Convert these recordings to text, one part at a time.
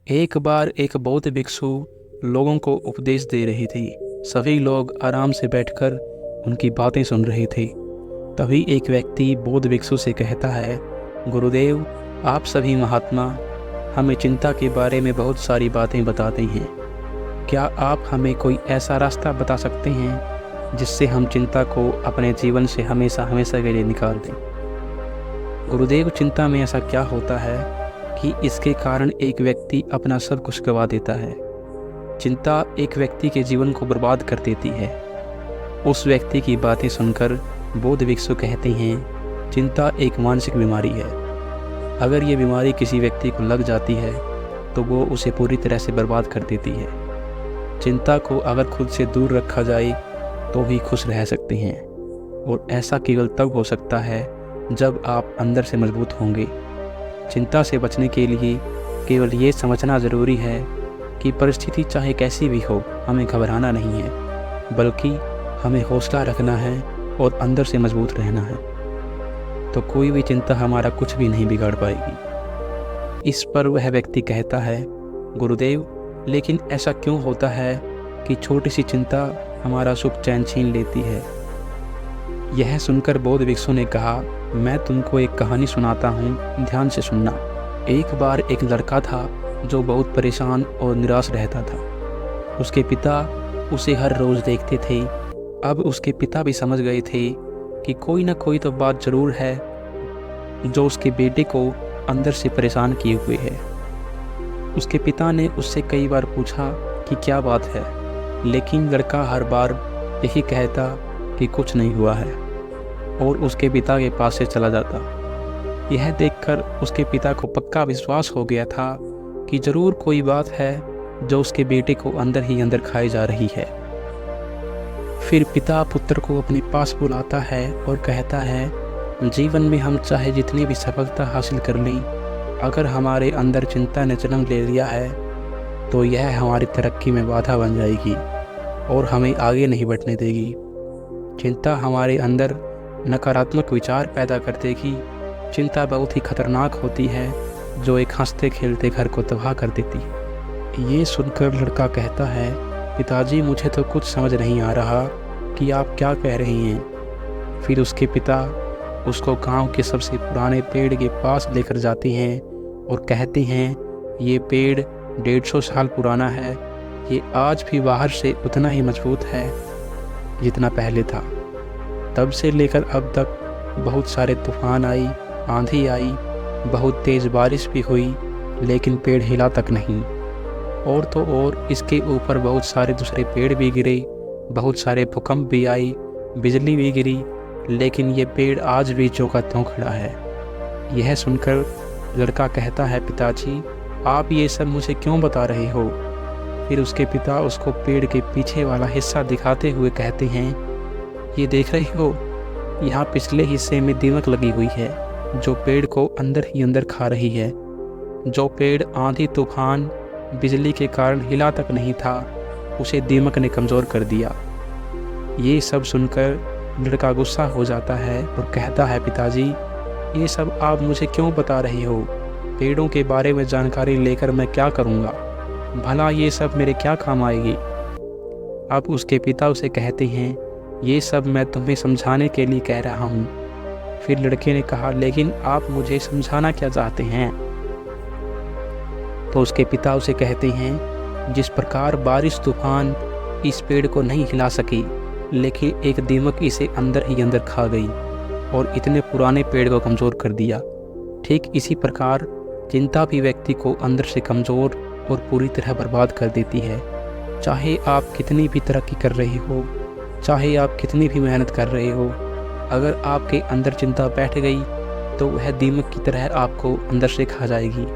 एक बार एक बौद्ध भिक्षु लोगों को उपदेश दे रही थी। सभी लोग आराम से बैठकर उनकी बातें सुन रहे थे। तभी एक व्यक्ति बौद्ध भिक्षु से कहता है, गुरुदेव, आप सभी महात्मा हमें चिंता के बारे में बहुत सारी बातें बताते हैं। क्या आप हमें कोई ऐसा रास्ता बता सकते हैं जिससे हम चिंता को अपने जीवन से हमेशा हमेशा के लिए निकाल दें? गुरुदेव, चिंता में ऐसा क्या होता है कि इसके कारण एक व्यक्ति अपना सब कुछ गंवा देता है। चिंता एक व्यक्ति के जीवन को बर्बाद कर देती है। उस व्यक्ति की बातें सुनकर बौद्ध भिक्षु कहते हैं, चिंता एक मानसिक बीमारी है। अगर ये बीमारी किसी व्यक्ति को लग जाती है तो वो उसे पूरी तरह से बर्बाद कर देती है। चिंता को अगर खुद से दूर रखा जाए तो ही खुश रह सकते हैं, और ऐसा केवल तब हो सकता है जब आप अंदर से मजबूत होंगे। चिंता से बचने के लिए केवल ये समझना ज़रूरी है कि परिस्थिति चाहे कैसी भी हो, हमें घबराना नहीं है, बल्कि हमें हौसला रखना है और अंदर से मजबूत रहना है। तो कोई भी चिंता हमारा कुछ भी नहीं बिगाड़ पाएगी। इस पर वह व्यक्ति कहता है, गुरुदेव, लेकिन ऐसा क्यों होता है कि छोटी सी चिंता हमारा सुख चैन छीन लेती है? यह सुनकर बौद्ध भिक्षु ने कहा, मैं तुमको एक कहानी सुनाता हूँ, ध्यान से सुनना। एक बार एक लड़का था जो बहुत परेशान और निराश रहता था। उसके पिता उसे हर रोज़ देखते थे। अब उसके पिता भी समझ गए थे कि कोई ना कोई तो बात ज़रूर है जो उसके बेटे को अंदर से परेशान किए हुए है। उसके पिता ने उससे कई बार पूछा कि क्या बात है, लेकिन लड़का हर बार यही कहता कि कुछ नहीं हुआ है, और उसके पिता के पास से चला जाता। यह देखकर उसके पिता को पक्का विश्वास हो गया था कि ज़रूर कोई बात है जो उसके बेटे को अंदर ही अंदर खाई जा रही है। फिर पिता पुत्र को अपने पास बुलाता है और कहता है, जीवन में हम चाहे जितनी भी सफलता हासिल कर लें, अगर हमारे अंदर चिंता ने जन्म ले लिया है तो यह हमारी तरक्की में बाधा बन जाएगी और हमें आगे नहीं बढ़ने देगी। चिंता हमारे अंदर नकारात्मक विचार पैदा कर देगी। चिंता बहुत ही खतरनाक होती है, जो एक हंसते खेलते घर को तबाह कर देती है। ये सुनकर लड़का कहता है, पिताजी, मुझे तो कुछ समझ नहीं आ रहा कि आप क्या कह रहे हैं। फिर उसके पिता उसको गांव के सबसे पुराने पेड़ के पास लेकर जाते हैं और कहते हैं, ये पेड़ 150 साल पुराना है। ये आज भी बाहर से उतना ही मजबूत है जितना पहले था। तब से लेकर अब तक बहुत सारे तूफान आई, आंधी आई, बहुत तेज़ बारिश भी हुई, लेकिन पेड़ हिला तक नहीं। और तो और इसके ऊपर बहुत सारे दूसरे पेड़ भी गिरे, बहुत सारे भूकंप भी आई, बिजली भी गिरी, लेकिन ये पेड़ आज भी ज्यों का त्यों खड़ा है। यह सुनकर लड़का कहता है, पिताजी, आप ये सब मुझे क्यों बता रहे हो? फिर उसके पिता उसको पेड़ के पीछे वाला हिस्सा दिखाते हुए कहते हैं, ये देख रहे हो, यहाँ पिछले हिस्से में दीमक लगी हुई है जो पेड़ को अंदर ही अंदर खा रही है। जो पेड़ आंधी तूफान बिजली के कारण हिला तक नहीं था, उसे दीमक ने कमज़ोर कर दिया। ये सब सुनकर लड़का गुस्सा हो जाता है और कहता है, पिताजी, ये सब आप मुझे क्यों बता रहे हो? पेड़ों के बारे में जानकारी लेकर मैं क्या करूँगा? भला ये सब मेरे क्या काम आएगी? अब उसके पिता उसे कहते हैं, ये सब मैं तुम्हें समझाने के लिए कह रहा हूँ। फिर लड़के ने कहा, लेकिन आप मुझे समझाना क्या चाहते हैं? तो उसके पिता उसे कहते हैं, जिस प्रकार बारिश तूफान इस पेड़ को नहीं हिला सकी, लेकिन एक दीमक इसे अंदर ही अंदर खा गई और इतने पुराने पेड़ को कमज़ोर कर दिया, ठीक इसी प्रकार चिंता भी व्यक्ति को अंदर से कमज़ोर और पूरी तरह बर्बाद कर देती है। चाहे आप कितनी भी तरक्की कर रहे हो, चाहे आप कितनी भी मेहनत कर रहे हो, अगर आपके अंदर चिंता बैठ गई तो वह दीमक की तरह आपको अंदर से खा जाएगी।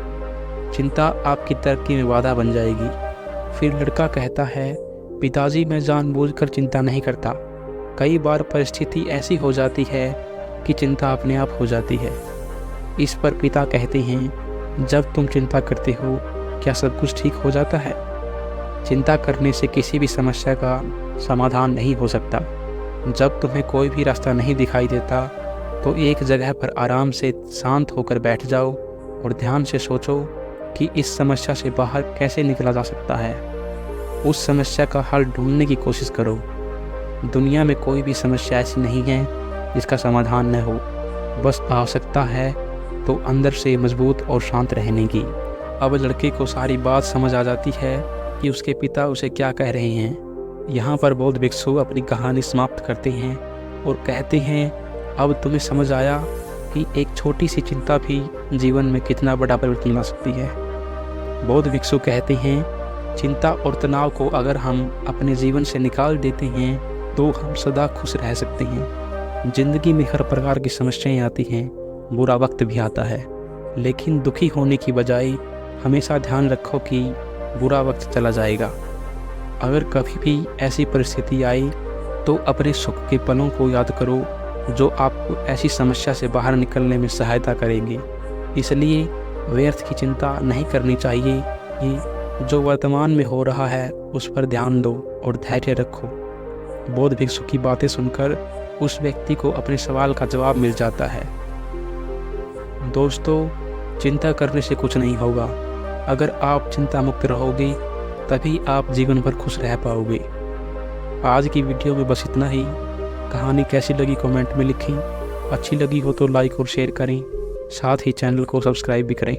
चिंता आपकी तरक्की में बाधा बन जाएगी। फिर लड़का कहता है, पिताजी, मैं जानबूझकर चिंता नहीं करता। कई बार परिस्थिति ऐसी हो जाती है कि चिंता अपने आप हो जाती है। इस पर पिता कहते हैं, जब तुम चिंता करते हो क्या सब कुछ ठीक हो जाता है? चिंता करने से किसी भी समस्या का समाधान नहीं हो सकता। जब तुम्हें कोई भी रास्ता नहीं दिखाई देता तो एक जगह पर आराम से शांत होकर बैठ जाओ और ध्यान से सोचो कि इस समस्या से बाहर कैसे निकला जा सकता है। उस समस्या का हल ढूंढने की कोशिश करो। दुनिया में कोई भी समस्या ऐसी नहीं है जिसका समाधान न हो, बस आवश्यकता है तो अंदर से मजबूत और शांत रहने की। अब लड़के को सारी बात समझ आ जाती है कि उसके पिता उसे क्या कह रहे हैं। यहाँ पर बौद्ध भिक्षु अपनी कहानी समाप्त करते हैं और कहते हैं, अब तुम्हें समझ आया कि एक छोटी सी चिंता भी जीवन में कितना बड़ा परिवर्तन ला सकती है। बौद्ध भिक्षु कहते हैं, चिंता और तनाव को अगर हम अपने जीवन से निकाल देते हैं तो हम सदा खुश रह सकते हैं। जिंदगी में हर प्रकार की समस्याएं आती हैं, बुरा वक्त भी आता है, लेकिन दुखी होने की बजाय हमेशा ध्यान रखो कि बुरा वक्त चला जाएगा। अगर कभी भी ऐसी परिस्थिति आई तो अपने सुख के पलों को याद करो जो आपको ऐसी समस्या से बाहर निकलने में सहायता करेंगे। इसलिए व्यर्थ की चिंता नहीं करनी चाहिए कि जो वर्तमान में हो रहा है उस पर ध्यान दो और धैर्य रखो। बौद्ध भिक्षु की बातें सुनकर उस व्यक्ति को अपने सवाल का जवाब मिल जाता है। दोस्तों, चिंता करने से कुछ नहीं होगा। अगर आप चिंता मुक्त रहोगे तभी आप जीवन भर खुश रह पाओगे। आज की वीडियो में बस इतना ही। कहानी कैसी लगी कमेंट में लिखें। अच्छी लगी हो तो लाइक और शेयर करें, साथ ही चैनल को सब्सक्राइब भी करें।